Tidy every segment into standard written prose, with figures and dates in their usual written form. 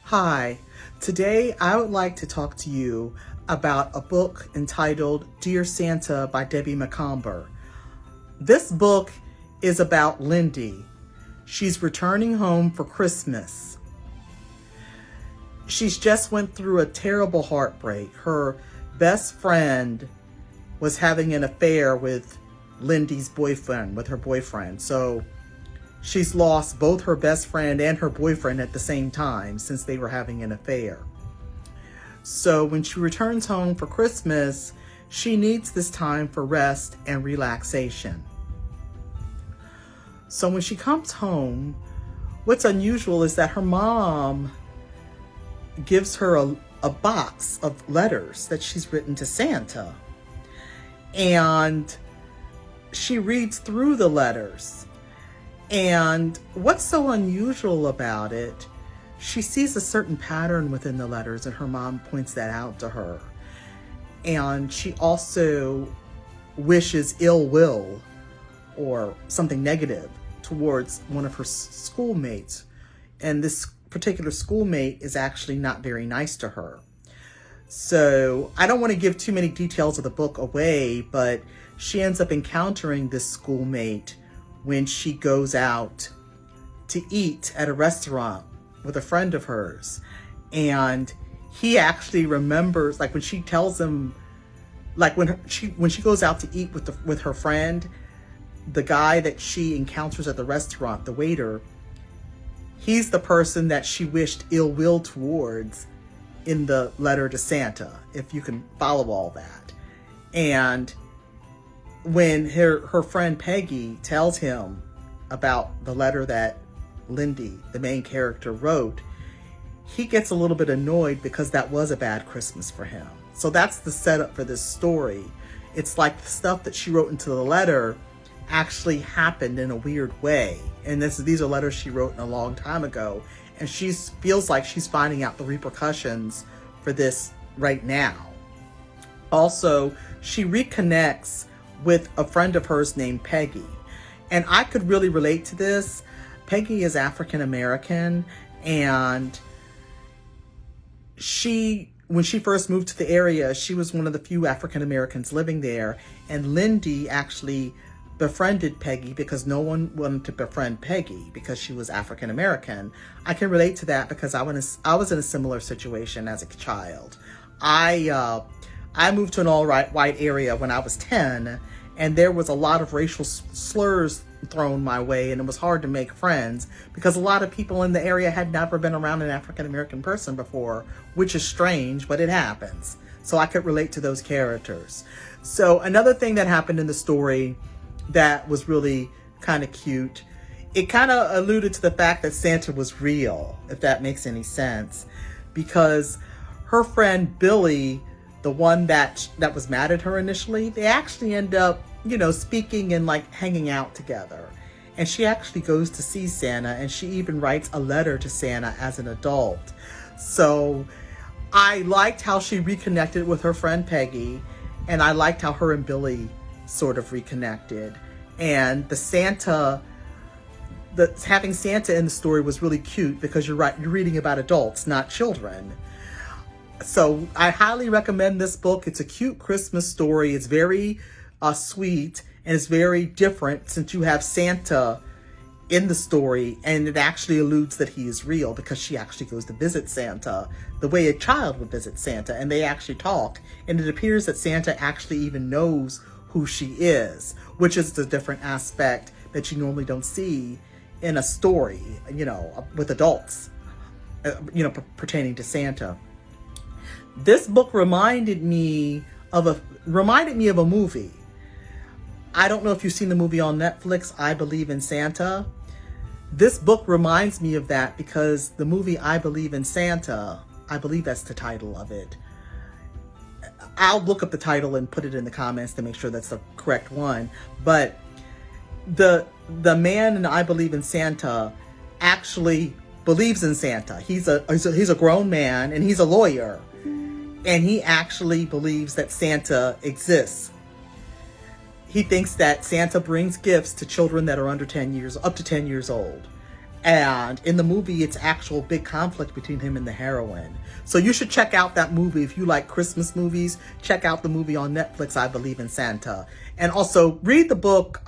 Hi, today I would like to talk to you about a book entitled Dear Santa by Debbie Macomber. This book is about Lindy. She's returning home for Christmas. She's just went through a terrible heartbreak. Her best friend was having an affair with Lindy's boyfriend, with her boyfriend. So she's lost both her best friend and her boyfriend at the same time since they were having an affair. So when she returns home for Christmas, she needs this time for rest and relaxation. So when she comes home, what's unusual is that her mom gives her a box of letters that she's written to Santa. And she reads through the letters. And what's so unusual about it, she sees a certain pattern within the letters, and her mom points that out to her. And she also wishes ill will or something negative towards one of her schoolmates. And this particular schoolmate is actually not very nice to her. So I don't want to give too many details of the book away, but she ends up encountering this schoolmate when she goes out to eat at a restaurant with a friend of hers. And he actually remembers, like when she tells him, like when she goes out to eat with her friend, the guy that she encounters at the restaurant, the waiter, he's the person that she wished ill will towards in the letter to Santa, if you can follow all that. And when her friend Peggy tells him about the letter that Lindy, the main character, wrote, he gets a little bit annoyed because that was a bad Christmas for him. So that's the setup for this story. It's like the stuff that she wrote into the letter actually happened in a weird way. And these are letters she wrote a long time ago. And she feels like she's finding out the repercussions for this right now. Also, she reconnects with a friend of hers named Peggy. And I could really relate to this. Peggy is African American, and when she first moved to the area, she was one of the few African Americans living there. And Lindy actually befriended Peggy because no one wanted to befriend Peggy because she was African American. I can relate to that because I was in a similar situation as a child. I moved to an all-white area when I was 10, and there was a lot of racial slurs thrown my way, and it was hard to make friends because a lot of people in the area had never been around an African American person before, which is strange, but it happens. So I could relate to those characters. So another thing that happened in the story that was really kind of cute, it kind of alluded to the fact that Santa was real, if that makes any sense, because her friend Billy, the one that was mad at her initially, they actually end up, speaking and like hanging out together. And she actually goes to see Santa, and she even writes a letter to Santa as an adult. So I liked how she reconnected with her friend Peggy, and I liked how her and Billy sort of reconnected. And having Santa in the story was really cute because you're right, you're reading about adults, not children. So I highly recommend this book. It's a cute Christmas story. It's very sweet, and it's very different since you have Santa in the story, and it actually alludes that he is real because she actually goes to visit Santa the way a child would visit Santa, and they actually talk, and it appears that Santa actually even knows who she is, which is a different aspect that you normally don't see in a story, with adults, pertaining to Santa. This book reminded me of a movie. I don't know if you've seen the movie on Netflix, I Believe in Santa. This book reminds me of that because the movie I Believe in Santa, I believe that's the title of it. I'll look up the title and put it in the comments to make sure that's the correct one. But the man in I Believe in Santa actually believes in Santa. He's a grown man, and he's a lawyer. And he actually believes that Santa exists. He thinks that Santa brings gifts to children that are up to 10 years old. And in the movie, it's actual big conflict between him and the heroine. So you should check out that movie. If you like Christmas movies, check out the movie on Netflix, I Believe in Santa. And also read the book,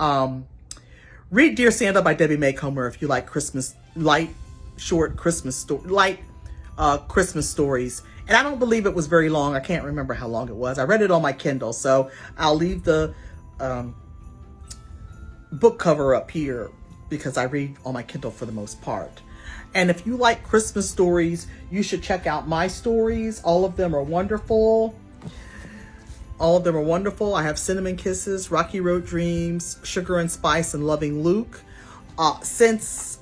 read Dear Santa by Debbie Macomber if you like Christmas, short Christmas stories. And I don't believe it was very long. I can't remember how long it was. I read it on my Kindle, so I'll leave the book cover up here because I read on my Kindle for the most part. And if you like Christmas stories, you should check out my stories. All of them are wonderful. All of them are wonderful. I have Cinnamon Kisses, Rocky Road Dreams, Sugar and Spice, and Loving Luke. Since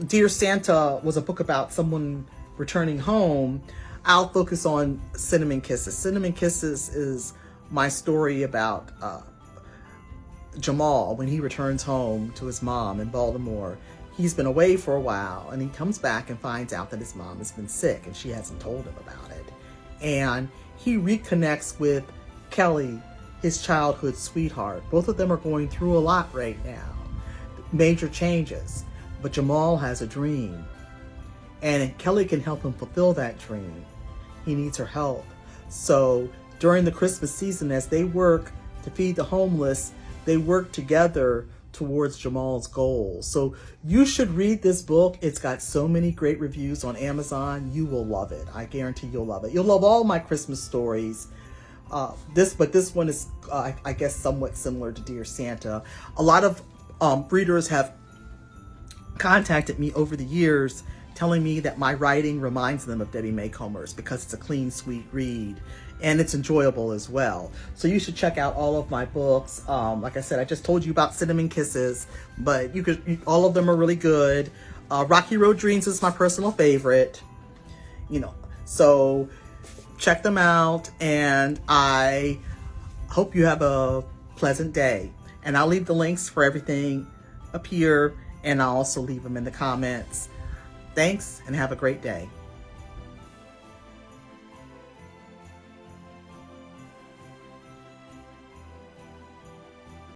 Dear Santa was a book about someone returning home, I'll focus on Cinnamon Kisses. Cinnamon Kisses is my story about Jamal when he returns home to his mom in Baltimore. He's been away for a while and he comes back and finds out that his mom has been sick and she hasn't told him about it. And he reconnects with Kelly, his childhood sweetheart. Both of them are going through a lot right now, major changes. But Jamal has a dream and Kelly can help him fulfill that dream. He needs her help. So during the Christmas season, as they work to feed the homeless, they work together towards Jamal's goals. So you should read this book. It's got so many great reviews on Amazon. You will love it. I guarantee you'll love it. You'll love all my Christmas stories. But this one is, I guess, somewhat similar to Dear Santa. A lot of readers have contacted me over the years telling me that my writing reminds them of Debbie Macomber's because it's a clean, sweet read and it's enjoyable as well. So you should check out all of my books. Like I said, I just told you about Cinnamon Kisses, but all of them are really good. Rocky Road Dreams is my personal favorite, so check them out, and I hope you have a pleasant day. And I'll leave the links for everything up here, and I'll also leave them in the comments. Thanks, and have a great day.